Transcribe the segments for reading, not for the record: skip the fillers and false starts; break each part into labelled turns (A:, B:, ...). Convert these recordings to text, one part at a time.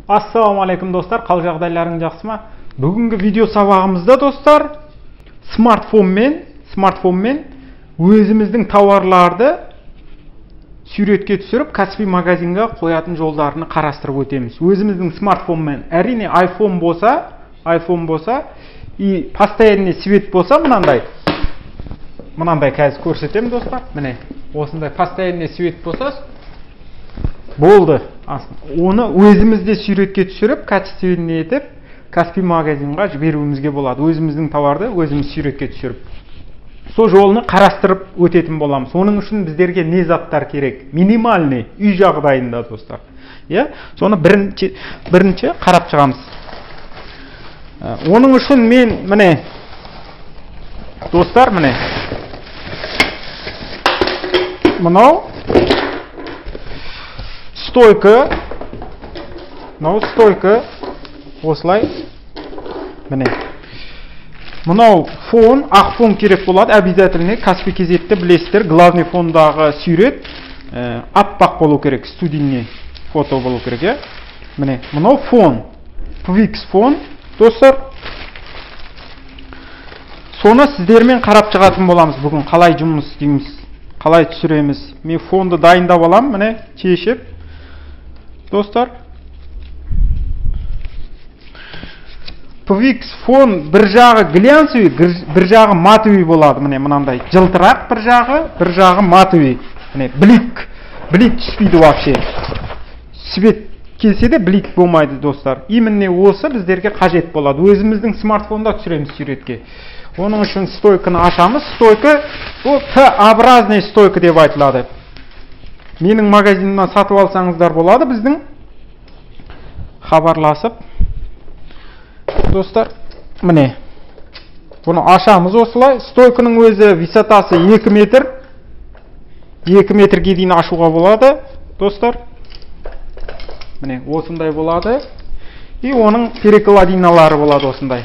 A: Ассалаумалейкум достар, қал жағдайларың жақсы ма? Бүгінгі видео сабағымызда достар, смартфонмен өзіміздің тауарларды суретке түсіріп, кәсіби магазинға қоятын жолдарын қарастырып өтеміз. Өзіміздің смартфонмен, әрине iPhone болса, и постоянный свет болса, мынандай қазір көрсетемін достар. Міне, осындай постоянный свет болса, болды. Оны өзімізде суретке түсіріп, качественный етіп, кәсіби магазинға жіберуімізге болады. Өзіміздің товарды өзіміз суретке түсіріп. Сол жолны қарастырып өтетін боламыз. Оның үшін біздерге не заттар керек? Минимальный үй жағдайында достар. Соны бірінші қарап шығамыз. Оның үшін мен міне достар, міне мынау стойка, осылай, міне. Мынау фон, ақ фон керек болады, обязательно кәсіби кезекті білесіздер, главный фондағы сурет аппақ болу керек, студийный фото болу керек, Міне, мынау фон, PVX фон, достар. Соны сіздермен қарап шығатын боламыз бүгін, қалай жұмыс істейміз, қалай түсіреміз. Мен фонды дайындап алам, міне, шешіп. Достар, PVX фон бір жағы глянцевый, бір жағы матовый болады. Міне мынандай жылтырақ бір жағы матовый. Міне блик түспейді вообще. Свет келсе де блик болмайды достар. Именно осы біздерге қажет болады. Өзіміздің смартфонда түсіреміз суретке. Оның үшін стойканы ашамыз. Стойка бұл Т-образный стойка деп айтылады. Менің магазинімнен сатып алсаңыздар болады, біздің хабарласып. Достар, міне. Бұны ашамыз осылай. Стойканың өзі висотасы 2 метр. 2 метрге дейін ашуға болады, достар. Міне, осындай болады. И оның перекладиналары болады осындай.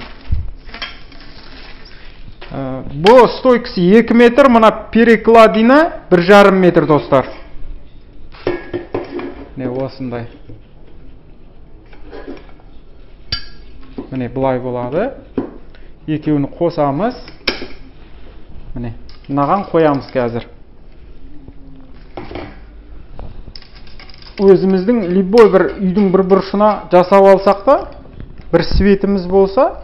A: Бұл стойкасы 2 метр, мұна перекладина 1,5 метр, достар. Міне, осындай. Міне, бұлай болады. Екеуіні қосамыз. Міне, мынаған қоямыз қазір. Өзіміздің любой бір үйдің бір бұрышына жасап алсақ та, бір светіміз болса,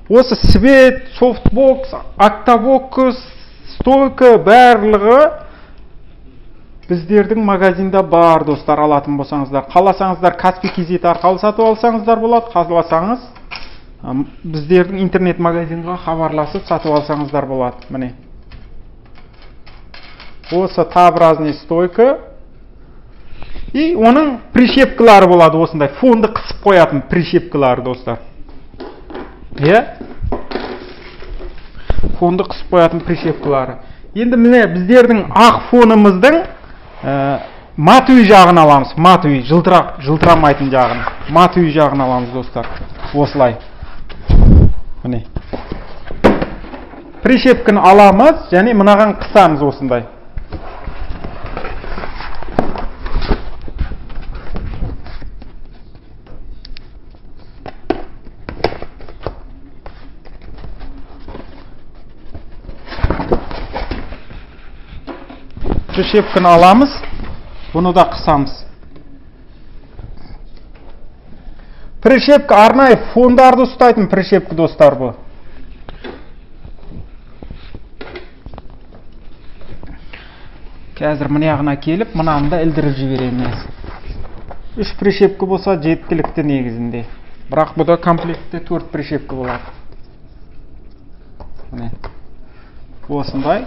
A: осы свет, софтбокс, октабокс, стойка барлығы біздердің магазинда бар, достар, алатын болсаңыздар. Қаласаңыздар кәсіби кезет арқылы сатып алсаңыздар болады, қаласаңыз біздердің интернет магазинға хабарласып сатып алсаңыздар болады. Міне. Осы Т-образный стойка. И оның прищепкалары болады осындай. Фонды қысып қоятын прищепкалары, достар. Фонды қысып қоятын прищепкалары. Енді міне біздердің ақ фонымыздың матовый жағын аламыз. Матовый, жылтырамайтын жағын. Матовый жағын аламыз, достар. Осылай. Міне. Прищепканы аламыз, және мынаған қысамыз осындай. Прищепканы аламыз, бұны да қысамыз. Прищепка арнайы фондарды ұстайтын прищепка, достар, бұл. Қазір мынағына келіп, мынаны да ілдіріп жібереміз. 3 прищепка болса жеткілікті негізінде. Бірақ бұда комплектте 4 прищепка болады. Міне. Осындай.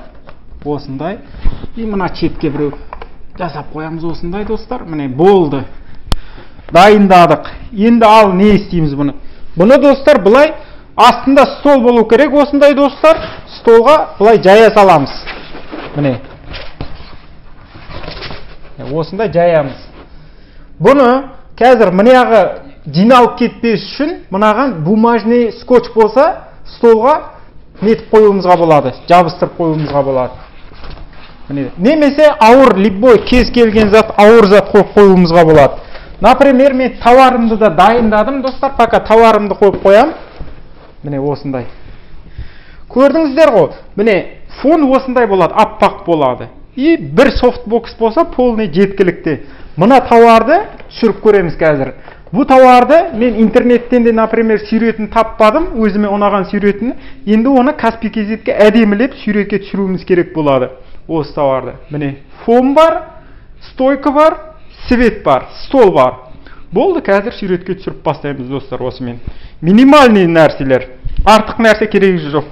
A: И мына четке біреу жасап қоямыз осындай, достар. Міне, болды. Дайындадық. Енді ал не істейміз бұны? Бұны, достар, бұлай астында стол болу керек, осындай, достар. Столға бұлай жая саламыз. Міне. Осындай жаямыз. Бұны қазір мынағы жиналып кетпес үшін мынаған бумажный скотч болса, столға нетіп қоюымызға болады, жабыстырып қоюымызға болады. Немесе ауыр, любой кез келген зат, ауыр зат қойып қоюымызға болады. Например, мен тауарымды да дайындадым, достар. Пока тауарымды қойып қоям. Міне осындай. Көрдіңіздер ғой? Міне фон осындай болады, аппақ болады. И бір софтбокс болса полный жеткілікті. Мына тауарды түсіріп көреміз қазір. Бұл тауарды мен интернеттен де, например, суретін таппадым, өзіме ұнаған суретін. Енді оны Каспий KZ'ге әдемілеп суретке түсіруіміз керек болады. Осы тауарды. Міне фон бар, стойка бар, свет бар, стол бар. Болды, қазір суретке түсіріп бастаймыз, достар, осымен. Минимальный нәрселер. Артық нәрсе керегі жоқ.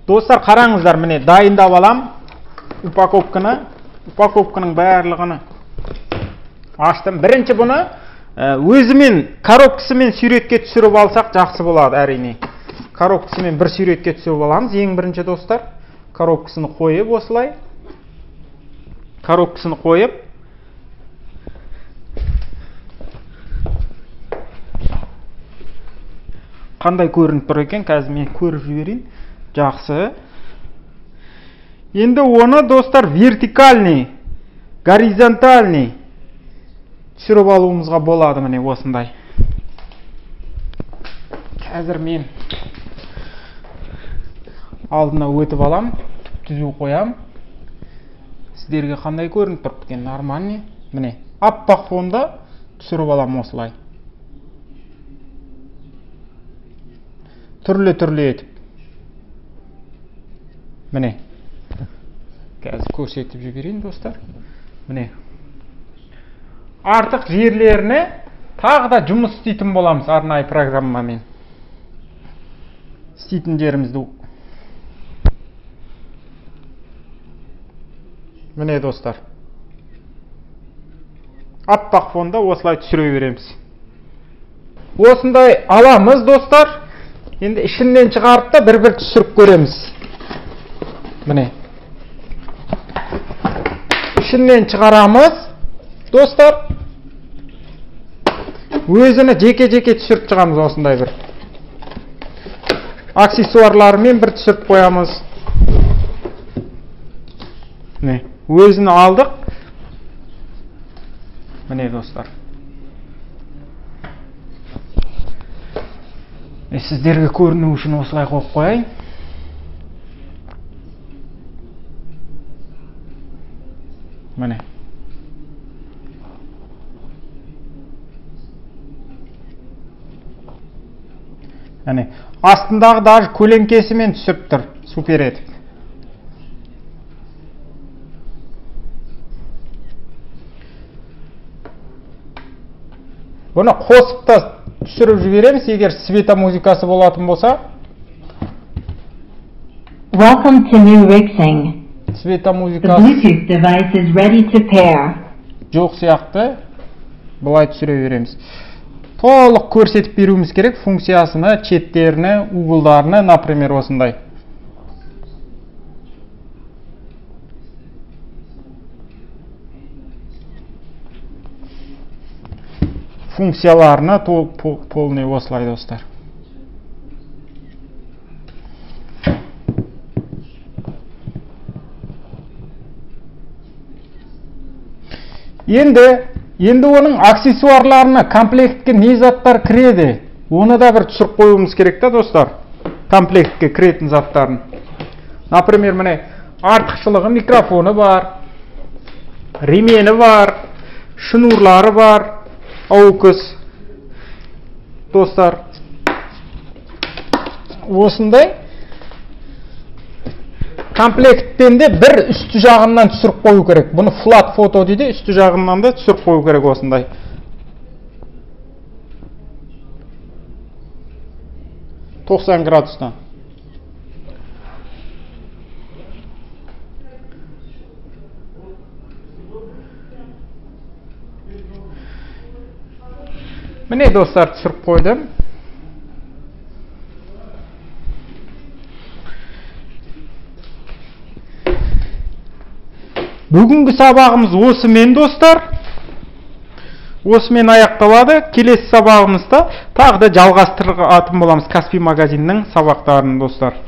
A: Достар, қараңыздар, міне дайындап алам упаковканың барлығын аштым. Бірінші бұны өзімен коробкасымен суретке түсіріп алсақ жақсы болады, әрине. Коробкасымен бір суретке түсіріп аламыз. Ең бірінші, достар, коробкасын қойып осылай. Коробкасын қойып қандай көрініп тұр екен, қазір мен көріп жіберейін. Жақсы. Енді оны, достар, вертикальный, горизонтальный түсіріп алуымызға болады, міне осындай. Қазір мен алдына өтіп алам, түзу қоям. Сіздерге қандай көрініп тұр екен? Нормальный. Міне аппақ фонда түсіріп алам осылай. Түрлі етіп. Міне. Қазір көрсетіп жіберейін, достар. Міне. Артық жерлеріне тағы да жұмыс істейтін боламыз арнайы программамен. Істейтін жерімізді. Міне, достар. Аппақ фонда осылай түсіре береміз. Осындай аламыз, достар. Енді ішінен шығарып та бір-бір түсіріп көреміз. Міне. Ішінен шығарамыз, достар. Өзіні жеке-жеке түсіріп шығамыз осындай бір. Аксессуарларымен бір түсіріп қоямыз. Міне, өзіні алдық. Міне, достар. Сіздерге көріну үшін осылай қойып қояйын. Міне. Міне, астындағы даже көлеңкесімен түсіп тұр, супер етіп. Бұны қосып та түсіріп жібереміз, егер света музыкасы болатын болса.
B: Welcome to new Rixing.
A: Света
B: The
A: музыкасы
B: Bluetooth device is ready to pair.
A: жоқ сияқты. Бұлай түсіре береміз. Толық көрсетіп беруіміз керек функциясыны, четтеріні, углдарыны, например, осындай. Функцияларына полный осылай, достар. Енді оның аксессуарларына, комплектке не заттар кіреді? Оны да бір түсіріп қоюымыз керек та, достар. Комплектке кіретін заттарын. Например, міне артықшылығы микрофоны бар, ремені бар, шнурлары бар. Аукыс, достар, осындай комплекттен де бір үсті жағынан түсіріп қою керек. Бұны flat фото дейді, үсті жағынан да түсіріп қою керек осындай. «90 градустан. Міне, достар, түсіріп қойдым. Бүгінгі сабағымыз осымен, достар. Осымен аяқталады. Келесі сабағымызда тағы да жалғастыратын боламыз Каспий магазинінің сабақтарын, достар.